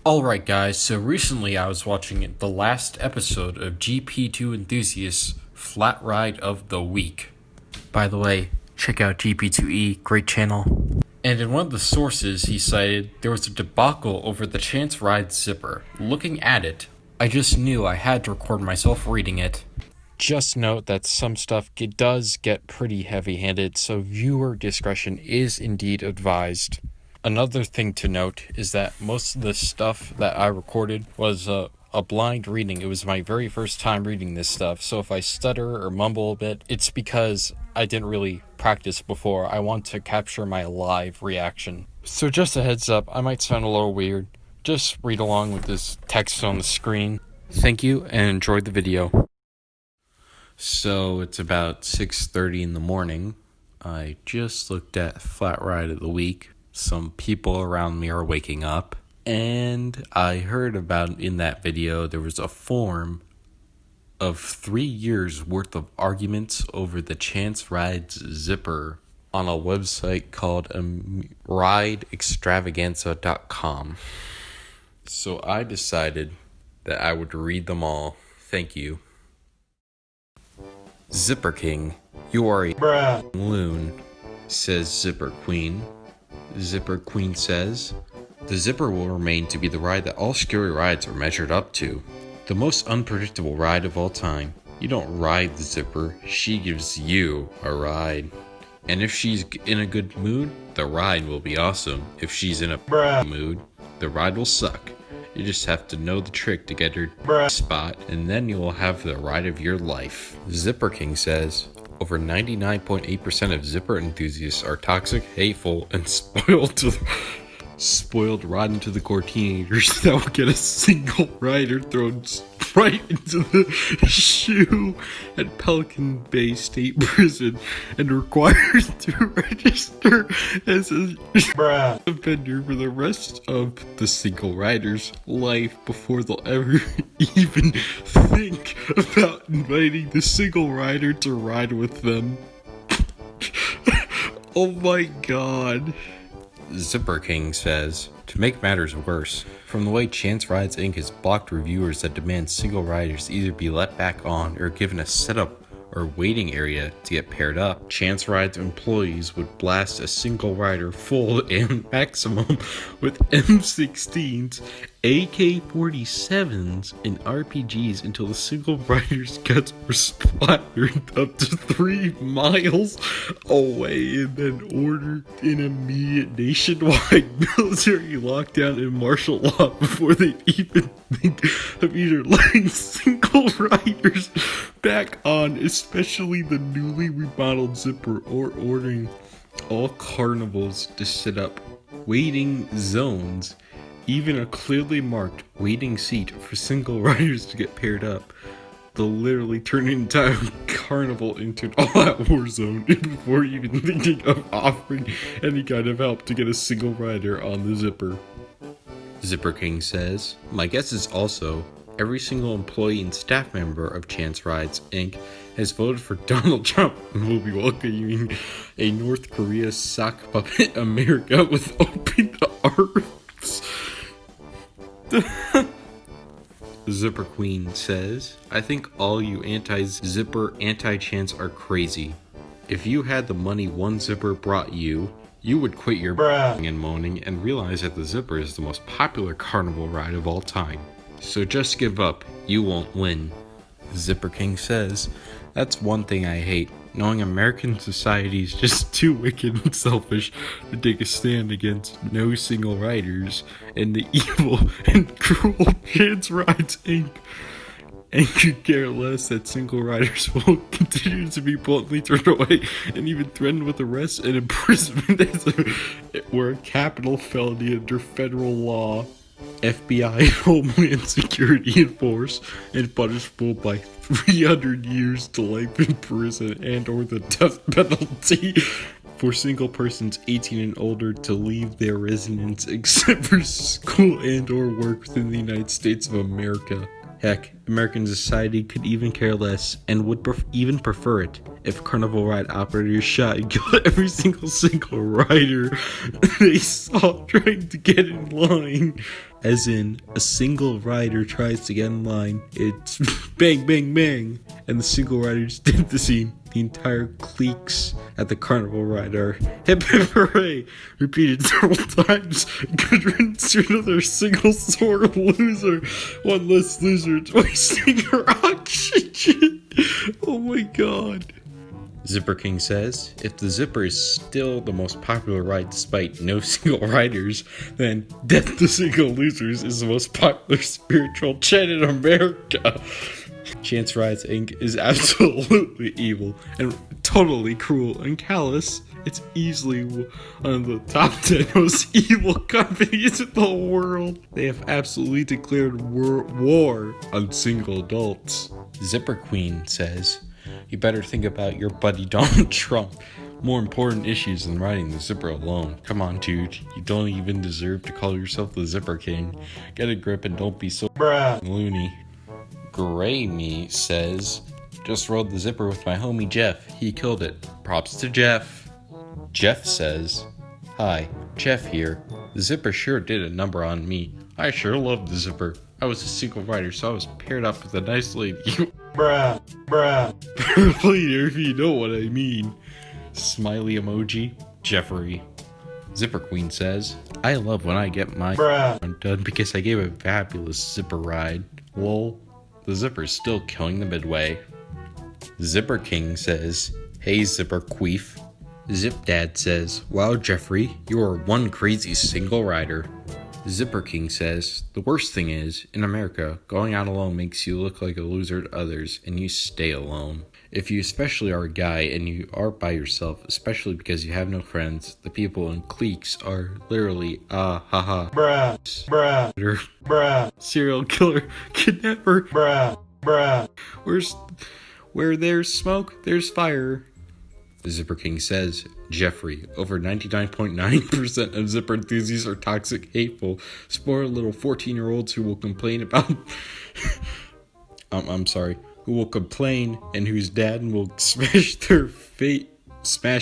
Alright guys, so recently I was watching the last episode of GP2 Enthusiast Flat Ride of the Week. By the way, check out GP2E, great channel. And in one of the sources he cited there was a debacle over the Chance Ride zipper. Looking at it, I just knew I had to record myself reading it. Just note that some stuff does get pretty heavy-handed, so viewer discretion is indeed advised. Another thing to note is that most of the stuff that I recorded was a blind reading. It was my very first time reading this stuff, so if I stutter or mumble a bit, it's because I didn't really practice before. I want to capture my live reaction. So just a heads up, I might sound a little weird. Just read along with this text on the screen. Thank you and enjoy the video. So it's about 6:30 in the morning. I just looked at Flat Ride of the Week. Some people around me are waking up, and I heard about in that video there was a forum of 3 years worth of arguments over the Chance Ride's zipper on a website called rideextravaganza.com. So I decided that I would read them all. Thank you. Zipper King, you are a loon, says Zipper Queen. Zipper Queen says, the zipper will remain to be the ride that all scary rides are measured up to. The most unpredictable ride of all time. You don't ride the zipper, she gives you a ride. And if she's in a good mood, the ride will be awesome. If she's in a mood, the ride will suck. You just have to know the trick to get her spot, and then you will have the ride of your life. Zipper King says, over 99.8% of zipper enthusiasts are toxic, hateful, and spoiled rotten to the core teenagers that will get a single rider thrown right into the shoe at Pelican Bay State Prison and required to register as a offender for the rest of the single rider's life before they'll ever even think about inviting the single rider to ride with them. Oh my god. Zipper King says, to make matters worse, from the way Chance Rides Inc. has blocked reviewers that demand single riders either be let back on or given a setup or waiting area to get paired up, Chance Rides employees would blast a single rider full and maximum with M16s, AK-47s, and RPGs until the single rider's guts were splattered up to 3 miles away, and then ordered an immediate nationwide military lockdown and martial law before they'd even think of either letting single riders back on, especially the newly remodeled zipper, or ordering all carnivals to set up waiting zones, even a clearly marked waiting seat for single riders to get paired up. They'll literally turn an entire carnival into an all-out war zone before even thinking of offering any kind of help to get a single rider on the zipper. Zipper King says, my guess is also every single employee and staff member of Chance Rides Inc. has voted for Donald Trump and will be welcoming a North Korea sock puppet America with open arms. Zipper Queen says, I think all you anti-zipper, anti-chance are crazy. If you had the money one zipper brought you, you would quit your and moaning and realize that the zipper is the most popular carnival ride of all time. So just give up, you won't win. Zipper King says, that's one thing I hate, knowing American society is just too wicked and selfish to take a stand against no single riders and the evil and cruel Chance Rides Inc. and could care less that single riders will continue to be bluntly turned away and even threatened with arrest and imprisonment as it were a capital felony under federal law. FBI Homeland Security enforce and punishable by 300 years to life in prison and or the death penalty for single persons 18 and older to leave their residence except for school and or work within the United States of America. Heck, American society could even care less and would even prefer it if carnival ride operators shot and killed every single rider they saw trying to get in line. As in, a single rider tries to get in line, it's bang, bang, bang, and the single riders did the scene. The entire cliques at the carnival ride are hip hip hooray, repeated several times. Good riddance to another single sore loser. One less loser wasting her oxygen. Oh my god. Zipper King says, if the Zipper is still the most popular ride despite no single riders, then Death to Single Losers is the most popular spiritual chant in America. Chance Rides Inc. is absolutely evil and totally cruel and callous. It's easily one of the top 10 most evil companies in the world. They have absolutely declared war on single adults. Zipper Queen says, you better think about your buddy Donald Trump. More important issues than riding the Zipper alone. Come on, dude. You don't even deserve to call yourself the Zipper King. Get a grip and don't be so loony. Gray Me says, just rode the Zipper with my homie Jeff. He killed it. Props to Jeff. Jeff says, hi, Jeff here. The Zipper sure did a number on me. I sure loved the Zipper. I was a single rider, so I was paired up with a nice lady. Bruh. Later, if you know what I mean. Smiley emoji. Jeffrey. Zipper Queen says, I love when I get my done because I gave a fabulous Zipper ride. Lol. The Zipper's still killing the midway. Zipper King says, hey Zipper Queef. Zip Dad says, wow Jeffrey, you are one crazy single rider. Zipper King says, the worst thing is, in America, going out alone makes you look like a loser to others, and you stay alone. If you especially are a guy and you are by yourself, especially because you have no friends, the people in cliques are literally, haha, serial killer, kidnapper, where there's smoke, there's fire. Zipper King says, Jeffrey, over 99.9% of Zipper enthusiasts are toxic, hateful, spoiled little 14-year-olds who will complain about who will complain and whose dad will smash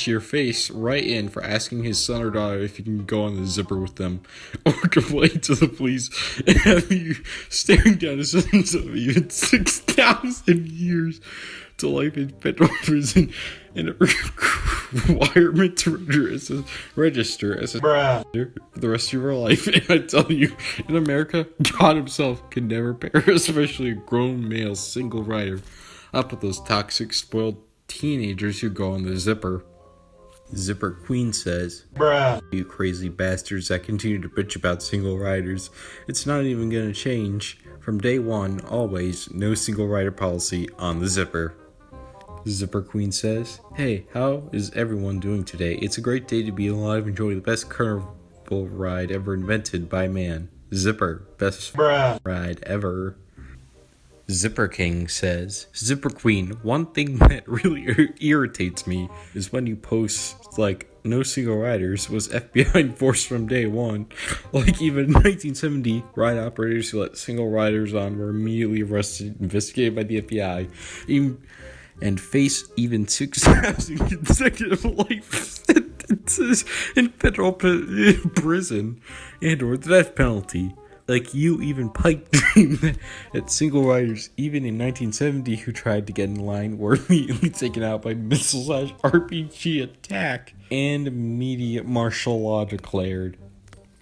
your face right in for asking his son or daughter if you can go on the Zipper with them, or complain to the police and have you staring down a sentence of even 6,000 years to life in federal prison and a requirement to register as a for the rest of your life. And I tell you, in America, God himself can never pair, especially a grown male single rider, up with those toxic, spoiled teenagers who go on the Zipper. Zipper Queen says, you crazy bastards that continue to bitch about single riders. It's not even gonna change. From day one, always, no single rider policy on the Zipper. Zipper Queen says, hey, how is everyone doing today? It's a great day to be alive, enjoy the best carnival ride ever invented by man. Zipper, best ride ever. Zipper King says, Zipper Queen, one thing that really irritates me is when you post, like, no single riders was FBI enforced from day one. Like, even in 1970, ride operators who let single riders on were immediately arrested, investigated by the FBI, and face even 6,000 consecutive life sentences in federal prison and or the death penalty. Like, you even pipe dream that single riders, even in 1970, who tried to get in line were immediately taken out by missile/RPG attack and immediate martial law declared.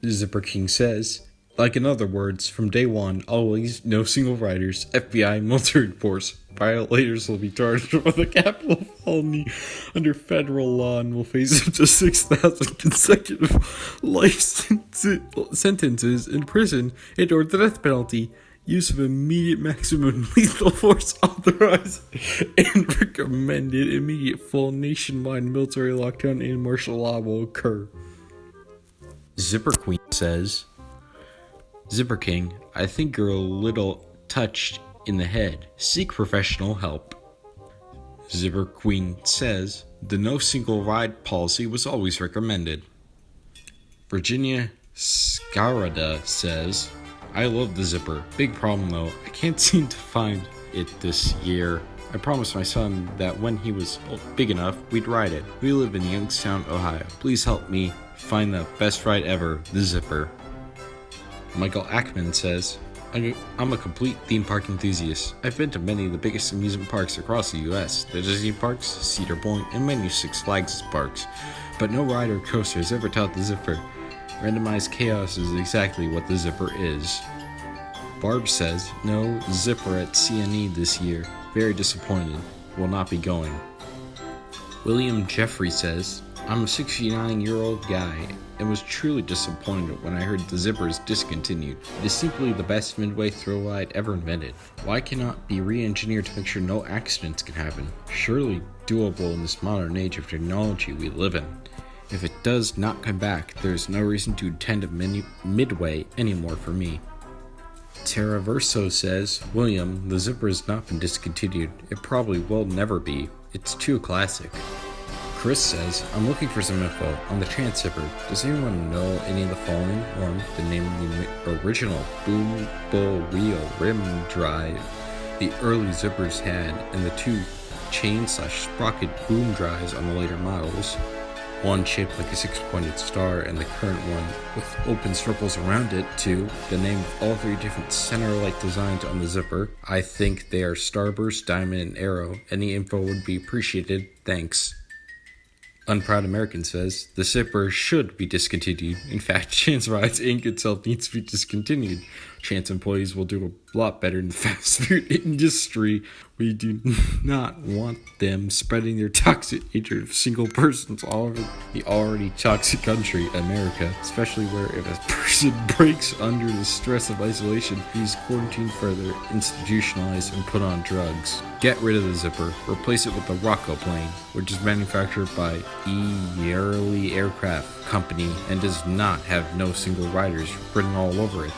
Zipper King says, like in other words, from day one, always, no single riders, FBI, military force. Violators will be charged with a capital felony under federal law and will face up to 6,000 consecutive life sentences in prison and or the death penalty. Use of immediate maximum lethal force authorized and recommended. Immediate full nationwide military lockdown and martial law will occur. Zipper Queen says, Zipper King, I think you're a little touched in the head. Seek professional help. Zipper Queen says, the no single ride policy was always recommended. Virginia Scarada says, I love the zipper. Big problem though, I can't seem to find it this year. I promised my son that when he was big enough, we'd ride it. We live in Youngstown, Ohio. Please help me find the best ride ever, the zipper. Michael Ackman says, I'm a complete theme park enthusiast. I've been to many of the biggest amusement parks across the US, the Disney parks, Cedar Point, and many Six Flags parks. But no ride or coaster has ever topped the zipper. Randomized chaos is exactly what the zipper is. Barb says, no zipper at CNE this year. Very disappointed. Will not be going. William Jeffrey says, I'm a 69-year-old guy and was truly disappointed when I heard the zipper is discontinued. It is simply the best midway thrill ride ever invented. Why cannot it be re-engineered to make sure no accidents can happen? Surely doable in this modern age of technology we live in. If it does not come back, there is no reason to attend a midway anymore for me. Tara Verso says, William, the zipper has not been discontinued. It probably will never be. It's too classic. Chris says, I'm looking for some info on the Trans Zipper. Does anyone know any of the following, or the name of the original boom bull wheel rim drive the early zippers had, and the two chain/sprocket boom drives on the later models? One shaped like a six-pointed star and the current one with open circles around it. 2. The name of all 3 different center-like designs on the zipper. I think they are Starburst, Diamond, and Arrow. Any info would be appreciated. Thanks. Unproud American says, the zipper should be discontinued. In fact, Chance Rides Inc. itself needs to be discontinued. Chance employees will do a lot better in the fast food industry. We do not want them spreading their toxic nature of single persons all over the already toxic country, America, especially where if a person breaks under the stress of isolation, he's quarantined further, institutionalized, and put on drugs. Get rid of the zipper, replace it with the Rocco plane, which is manufactured by Yearly Aircraft Company and does not have no single riders written all over it.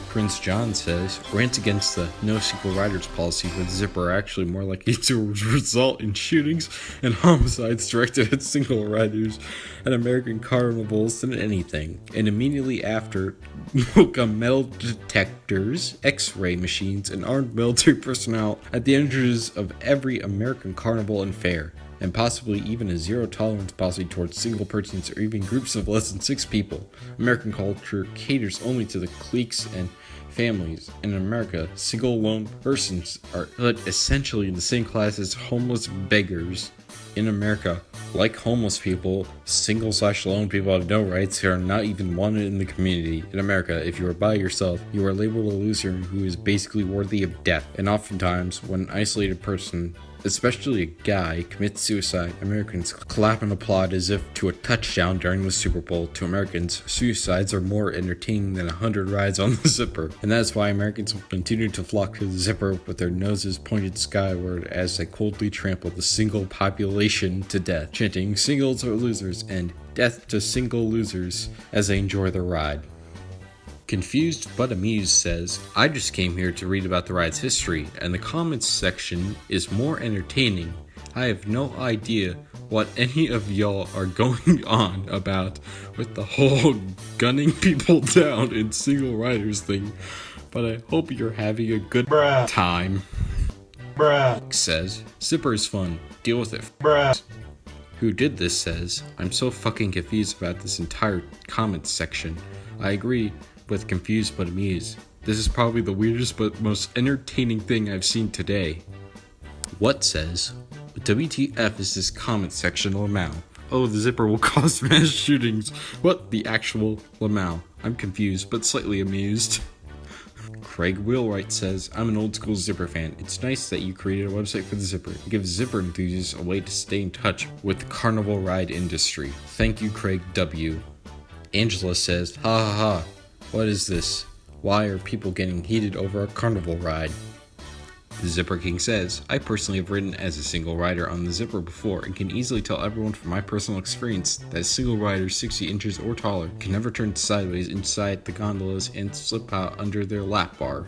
Prince John says, rants against the no single riders policy for the zipper are actually more likely to result in shootings and homicides directed at single riders at American carnivals than anything. And immediately after will come metal detectors, x-ray machines, and armed military personnel at the entrances of every American carnival and fair, and possibly even a zero-tolerance policy towards single persons or even groups of less than 6 people. American culture caters only to the cliques and families. In America, single lone persons are put essentially in the same class as homeless beggars. In America, like homeless people, single/lone people have no rights who are not even wanted in the community. In America, if you are by yourself, you are labeled a loser who is basically worthy of death. And oftentimes, when an isolated person, especially a guy, commits suicide, Americans clap and applaud as if to a touchdown during the Super Bowl. To Americans, suicides are more entertaining than 100 rides on the zipper. And that is why Americans will continue to flock to the zipper with their noses pointed skyward as they coldly trample the single population to death, chanting singles are losers and death to single losers as they enjoy their ride. Confused but Amused says, I just came here to read about the ride's history, and the comments section is more entertaining. I have no idea what any of y'all are going on about with the whole gunning people down in single riders thing, but I hope you're having a good time. Says, zipper is fun, deal with it. Who did this says, I'm so fucking confused about this entire comments section. I agree with Confused but Amused. This is probably the weirdest but most entertaining thing I've seen today. What says, WTF is this comment section Lamau? Oh, the zipper will cause mass shootings. What the actual Lamau? I'm confused but slightly amused. Craig Wheelwright says, I'm an old school zipper fan. It's nice that you created a website for the zipper. It gives zipper enthusiasts a way to stay in touch with the carnival ride industry. Thank you, Craig W. Angela says, ha ha ha. What is this? Why are people getting heated over a carnival ride? The Zipper King says, I personally have ridden as a single rider on the Zipper before and can easily tell everyone from my personal experience that single riders 60 inches or taller can never turn sideways inside the gondolas and slip out under their lap bar.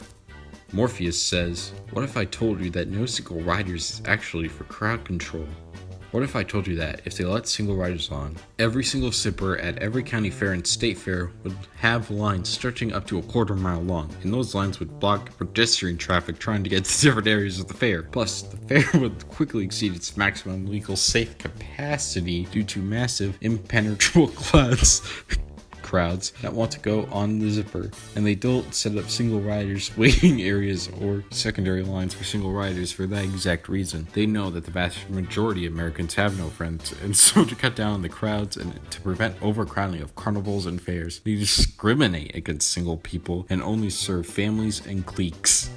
Morpheus says, what if I told you that no single riders is actually for crowd control? What if I told you that if they let single riders on, every single zipper at every county fair and state fair would have lines stretching up to a quarter-mile long, and those lines would block pedestrian traffic trying to get to different areas of the fair. Plus, the fair would quickly exceed its maximum legal safe capacity due to massive, impenetrable crowds that want to go on the zipper, and they don't set up single riders waiting areas or secondary lines for single riders for that exact reason. They know that the vast majority of Americans have no friends, and so to cut down on the crowds and to prevent overcrowding of carnivals and fairs, they discriminate against single people and only serve families and cliques.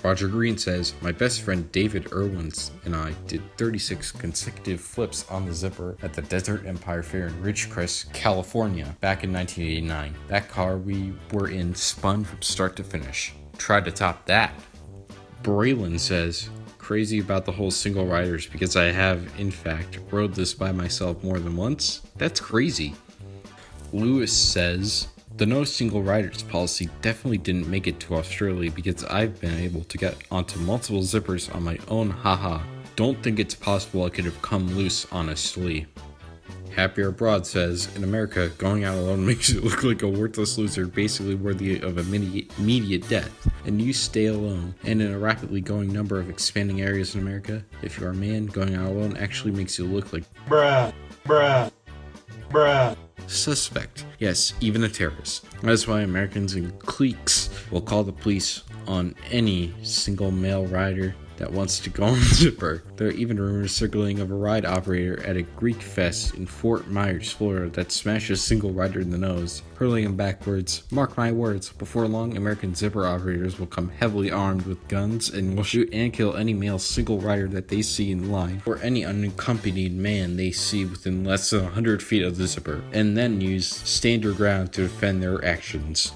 Roger Green says, my best friend David Irwins and I did 36 consecutive flips on the zipper at the Desert Empire Fair in Ridgecrest, California, back in 1989. That car we were in spun from start to finish. Tried to top that. Braylon says, crazy about the whole single riders because I have, in fact, rode this by myself more than once. That's crazy. Lewis says, the no single riders policy definitely didn't make it to Australia because I've been able to get onto multiple zippers on my own, haha. Don't think it's possible I could have come loose, honestly. Happier Abroad says, in America, going out alone makes you look like a worthless loser, basically worthy of immediate death. And you stay alone. And in a rapidly growing number of expanding areas in America, if you are a man, going out alone actually makes you look like bruh. Suspect. Yes, even a terrorist. That's why Americans in cliques will call the police on any single male rider that wants to go on the zipper. There are even rumors circulating of a ride operator at a Greek fest in Fort Myers, Florida that smashed a single rider in the nose, hurling him backwards. Mark my words, before long American zipper operators will come heavily armed with guns and will shoot and kill any male single rider that they see in line, or any unaccompanied man they see within less than 100 feet of the zipper, and then use stand your ground to defend their actions.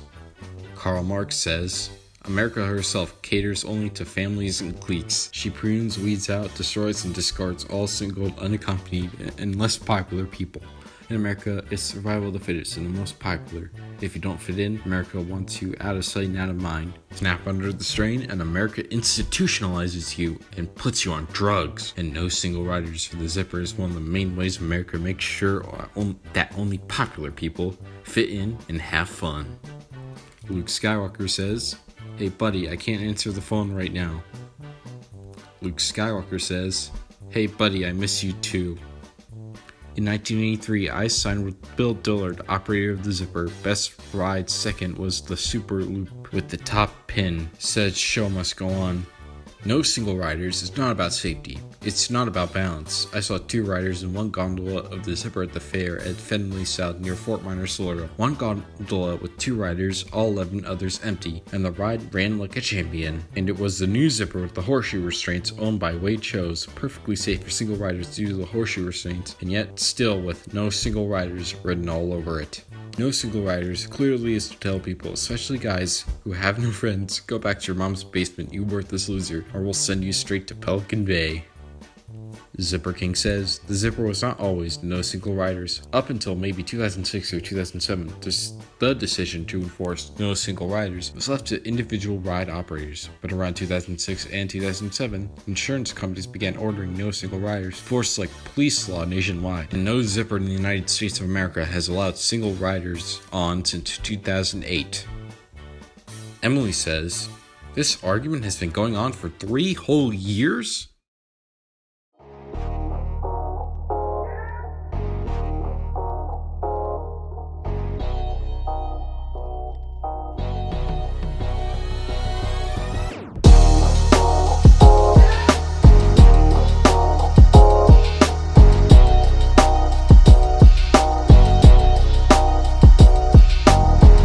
Karl Marx says, America herself caters only to families and cliques. She prunes, weeds out, destroys, and discards all single, unaccompanied, and less popular people. In America, it's survival of the fittest and the most popular. If you don't fit in, America wants you out of sight and out of mind. Snap under the strain, and America institutionalizes you and puts you on drugs. And no single riders for the zipper is one of the main ways America makes sure that only popular people fit in and have fun. Luke Skywalker says, hey buddy, I can't answer the phone right now. Luke Skywalker says, hey buddy, I miss you too. In 1983, I signed with Bill Dillard, operator of the zipper. Best ride second was the Super Loop with the top pin. Said show must go on. No single riders is not about safety. It's not about balance. I saw 2 riders in one gondola of the zipper at the fair at Fenley South near Fort Myers, Florida. One gondola with 2 riders, all 11 others empty, and the ride ran like a champion. And it was the new zipper with the horseshoe restraints owned by Wade Cho's, perfectly safe for single riders due to the horseshoe restraints, and yet still with no single riders written all over it. No single riders clearly is to tell people, especially guys who have no friends, go back to your mom's basement, you worthless loser, or we'll send you straight to Pelican Bay. Zipper King says, the zipper was not always no single riders. Up until maybe 2006 or 2007, the decision to enforce no single riders was left to individual ride operators. But around 2006 and 2007, insurance companies began ordering no single riders, forced like police law nationwide. And no zipper in the United States of America has allowed single riders on since 2008. Emily says, this argument has been going on for 3 whole years?